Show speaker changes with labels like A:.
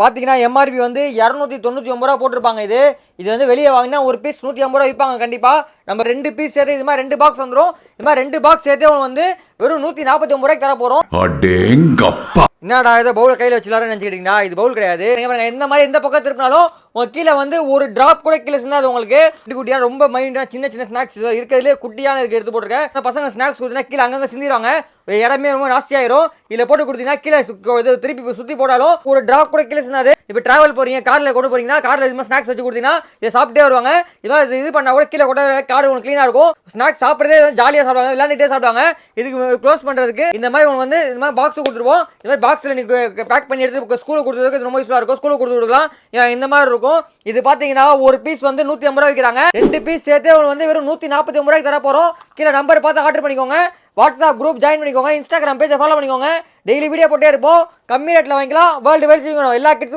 A: பார்த்தீங்கன்னா எம்ஆர்பி வந்து 299 ரூபா போட்டிருப்பாங்க. இது வந்து வெளியே வாங்கினா ஒரு பீஸ் 150 ரூபா விற்பாங்க கண்டிப்பாக. நம்ம 2 பீஸ் சேர்த்து இது மாதிரி 2 பாக்ஸ் வந்துடும். இது மாதிரி 2 பாக்ஸ் சேர்த்து வந்து வெறும் 149 ரூபாய்க்கு தர போகிறோம்.
B: அடேங்கப்பா,
A: என்னடா இதை பவுல கையில் வச்சுலாருன்னு நினச்சிக்கிட்டீங்களா? இது பவுல் கிடையாது. இந்த மாதிரி எந்த பக்கம் திருப்பினாலும் உங்கள் கீழே வந்து ஒரு டிராப் கூட கீழே சேர்ந்தா உங்களுக்கு குட்டியாக ரொம்ப மைண்டாக சின்ன சின்ன ஸ்நாக்ஸ் இருக்கிறதுலே குட்டியான எடுத்து போட்டுருக்கேன். பசங்க ஸ்நாக்ஸ் கொடுத்தீங்கன்னா கீழே அங்கங்கே சிந்திடுவாங்க. இடமே ரொம்ப நாஸ்தியாயிரும். இதில் போட்டு கொடுத்தீங்கன்னா கீழே திருப்பி சுற்றி போட்டாலும் ஒரு டிராப் கூட கீழே சேர்ந்தாது. இப்போ டிராவல் போறீங்க, காரில் கொண்டு போறீங்கன்னா காரில் இது மாதிரி ஸ்நாக்ஸ் வச்சு கொடுத்தீங்கன்னா இதை சாப்பிட்டே வருவாங்க. இது பண்ணால் கூட கீழே கூட கார் உங்களுக்கு க்ளீனாக இருக்கும். ஸ்நாக்ஸ் சாப்பிட்றதே ஜாலியாக சாப்பிடுவாங்க, விளையாண்டுட்டே சாப்பிடுவாங்க. இதுக்கு க்ளோஸ் பண்ணுறதுக்கு இந்த மாதிரி உங்களுக்கு வந்து இந்த மாதிரி பாக்ஸ் கொடுத்துருவோம். இந்த மாதிரி பாக்ஸில் நீங்கள் பேக் பண்ணி எடுத்து ஸ்கூலுக்கு கொடுத்துருக்கு ரொம்ப யூஸ்ஃபுல்லாக இருக்கும். ஸ்கூலுக்கு கொடுத்து விடலாம். இந்த மாதிரி இருக்கும். இது பார்த்தீங்கன்னா ஒரு பீஸ் வந்து 150 ரூபா விற்கிறாங்க. 2 பீஸ் சேர்த்து உங்களுக்கு வந்து வெறும் 149 ரூபாய்க்கு தர போகிறோம். கீழே நம்பர் பார்த்து ஆர்டர் பண்ணிக்கோங்க. வாட்ஸ்அப் குரூப் ஜாயின் பண்ணிக்கோங்க. இன்ஸ்டாகிராம் பேஜை ஃபாலோ பண்ணிக்கோங்க. டெய்லி வீடியோ போட்டே இருப்போம். கம்மி ரேட்டில் வாங்கிக்கலாம். வேர்ல்டு வைஸ் எல்லா கிட்ஸும்